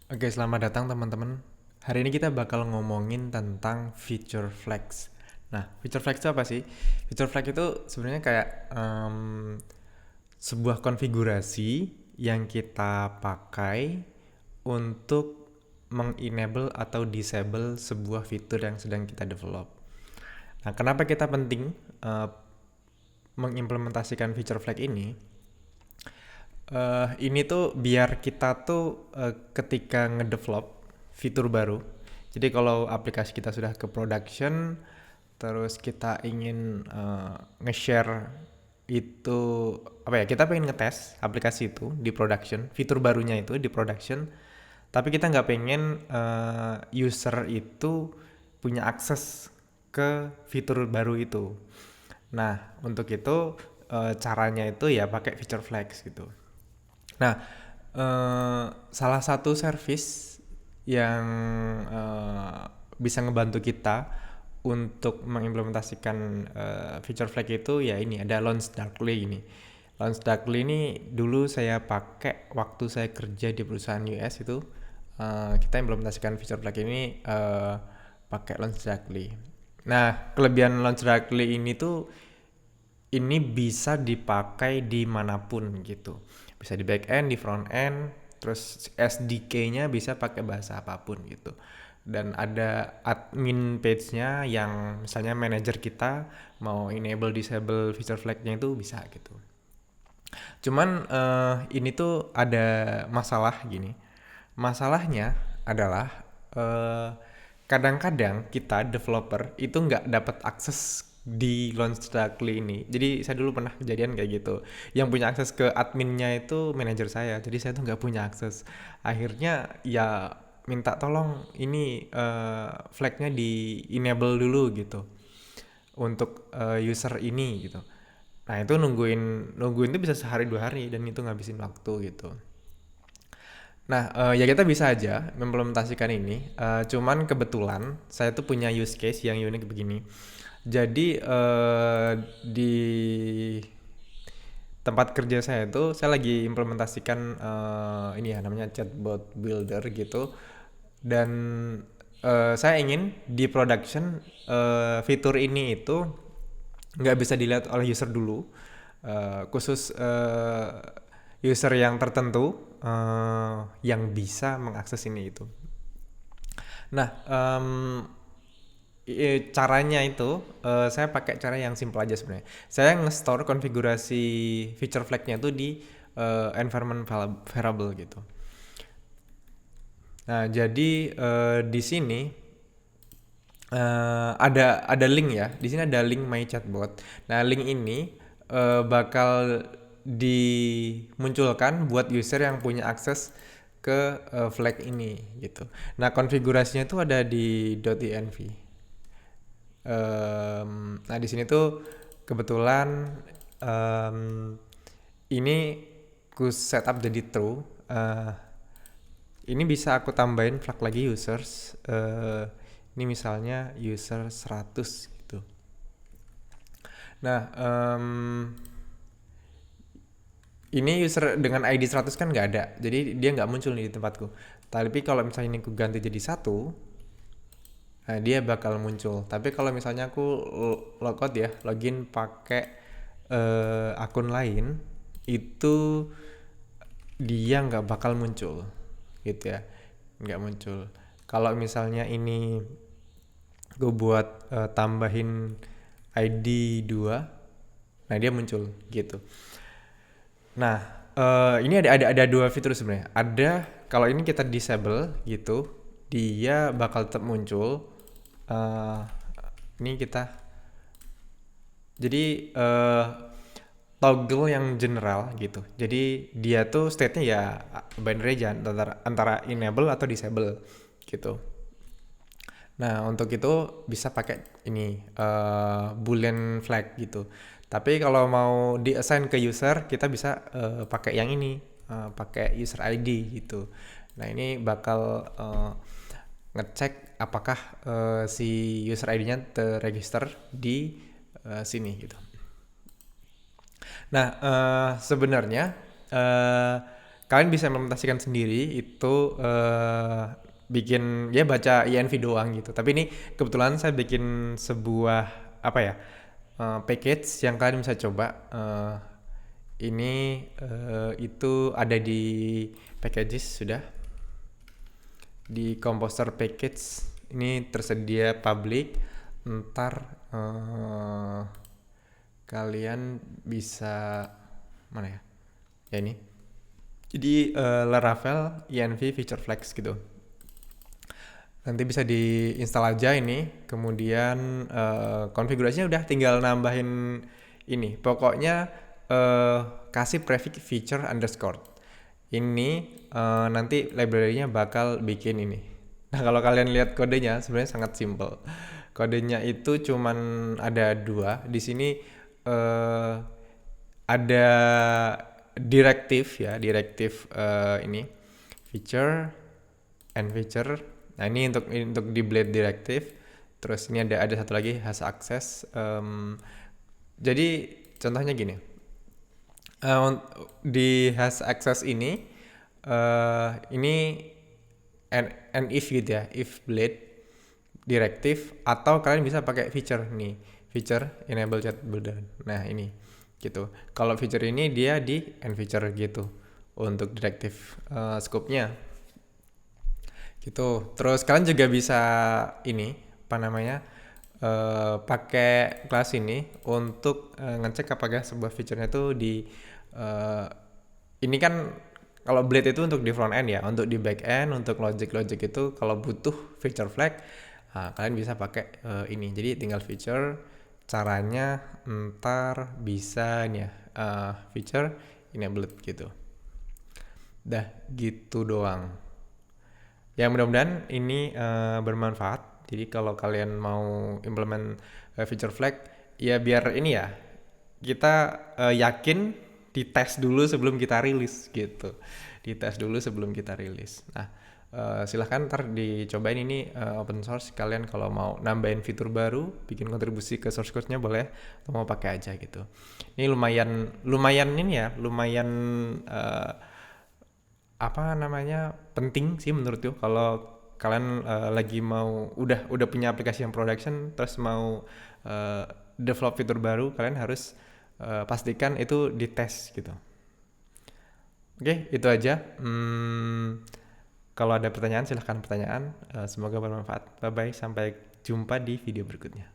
Oke, selamat datang teman-teman. Hari ini kita bakal ngomongin tentang feature flags. Nah, feature flags itu apa sih? Feature flag itu sebenarnya kayak sebuah konfigurasi yang kita pakai untuk mengenable atau disable sebuah fitur yang sedang kita develop. Nah, kenapa kita penting uh, mengimplementasikan feature flag ini? Ini tuh biar kita tuh ketika ngedevelop fitur baru. Jadi kalau aplikasi kita sudah ke production, terus kita ingin nge-share itu apa ya? Kita pengen ngetes aplikasi itu di production, fitur barunya itu di production. Tapi kita nggak pengen user itu punya akses ke fitur baru itu. Nah, untuk itu caranya itu ya pakai feature flags gitu. Nah, salah satu service yang eh, bisa ngebantu kita untuk mengimplementasikan feature flag itu ya ini ada Launch Darkly ini. Launch Darkly ini dulu saya pakai waktu saya kerja di perusahaan US itu. Kita implementasikan feature flag ini pakai Launch Darkly. Nah, kelebihan Launch Darkly ini tuh ini bisa dipakai dimanapun gitu. Bisa di back end, di front end, terus SDK-nya bisa pakai bahasa apapun gitu. Dan ada admin page-nya yang misalnya manajer kita mau enable disable feature flag-nya itu bisa gitu. Cuman ini tuh ada masalah gini. Masalahnya adalah eh, kadang-kadang kita developer itu nggak dapat akses di launch directly ini. Jadi saya dulu pernah kejadian kayak gitu. Yang punya akses ke adminnya itu manajer saya. Jadi saya tuh nggak punya akses. Akhirnya ya minta tolong ini flagnya di enable dulu gitu untuk user ini gitu. Nah itu nungguin nungguin itu bisa sehari 2 hari dan itu ngabisin waktu gitu. Nah, ya kita bisa aja mengimplementasikan ini. Cuman kebetulan saya tuh punya use case yang unik begini. Jadi di tempat kerja saya tuh saya lagi implementasikan ini ya namanya chatbot builder gitu. Dan saya ingin di production fitur ini itu nggak bisa dilihat oleh user dulu. Khusus user yang tertentu yang bisa mengakses ini itu. Nah, caranya itu saya pakai cara yang simple aja sebenarnya. Saya nge-store konfigurasi feature flag-nya itu di environment variable gitu. Nah, jadi di sini ada link ya. Di sini ada link my chatbot. Nah, link ini bakal dimunculkan buat user yang punya akses ke flag ini gitu. Nah, konfigurasinya itu ada di .env. Nah, di sini tuh kebetulan um, ini ku setup jadi true. Ini bisa aku tambahin flag lagi users. Ini misalnya user 100 gitu. Nah, ini user dengan ID 100 kan nggak ada. Jadi dia nggak muncul nih di tempatku. Tapi kalau misalnya ini aku ganti jadi 1, nah dia bakal muncul. Tapi kalau misalnya aku logout ya, login pakai akun lain, itu dia nggak bakal muncul gitu ya, nggak muncul. Kalau misalnya ini gue buat tambahin ID 2, nah dia muncul gitu. Nah, ini ada dua fitur sebenarnya. Ada kalau ini kita disable gitu, dia bakal tetap muncul. Eh, ini kita jadi toggle yang general gitu. Jadi dia tuh state-nya ya binary aja antara enable atau disable gitu. Nah, untuk itu bisa pakai ini boolean flag gitu. Tapi kalau mau di-assign ke user, kita bisa pakai yang ini, pakai user ID gitu. Nah, ini bakal ngecek apakah si user ID-nya terregister di sini gitu. Nah, sebenarnya uh, kalian bisa implementasikan sendiri itu bikin ya baca INV doang gitu. Tapi ini kebetulan saya bikin sebuah apa ya package yang kalian bisa coba. Ini itu ada di packages sudah di Composer package ini tersedia public. Ntar kalian bisa mana ya? Ya ini. Jadi Laravel env feature flags gitu. Nanti bisa diinstal aja ini, kemudian konfigurasinya udah tinggal nambahin ini. Pokoknya kasih prefix feature underscore. Ini nanti library-nya bakal bikin ini. Nah, kalau kalian lihat kodenya sebenarnya sangat simple. Kodenya itu cuman ada 2. Di sini ada direktif ya, direktif ini feature and feature. Nah, ini untuk di blade directive. Terus ini ada satu lagi has access. Jadi contohnya gini. Di has access ini and if gitu ya, if blade directive, atau kalian bisa pakai feature nih, feature enable chat border. Nah, ini gitu. Kalau feature ini dia di and feature gitu untuk directive scope-nya gitu. Terus kalian juga bisa ini apa namanya pakai kelas ini untuk ngecek apakah sebuah feature-nya tuh di ini kan kalau blade itu untuk di front end ya, untuk di back end, untuk logic itu kalau butuh feature flag, kalian bisa pakai ini. Jadi tinggal feature, caranya ntar bisa nih ya, feature enabled gitu. Dah gitu doang. Ya mudah-mudahan ini bermanfaat. Jadi kalau kalian mau implement feature flag, ya biar ini ya, kita yakin dites dulu sebelum kita rilis gitu. Dites dulu sebelum kita rilis. Nah, silahkan ntar dicobain ini open source. Kalian kalau mau nambahin fitur baru, bikin kontribusi ke source code-nya boleh, atau mau pakai aja gitu. Ini lumayan ini ya, lumayan apa namanya penting sih menurutku kalau kalian lagi mau udah punya aplikasi yang production terus mau develop fitur baru, kalian harus pastikan itu dites gitu. Oke, itu aja. Kalau ada pertanyaan silahkan pertanyaan. Semoga bermanfaat. Bye bye, sampai jumpa di video berikutnya.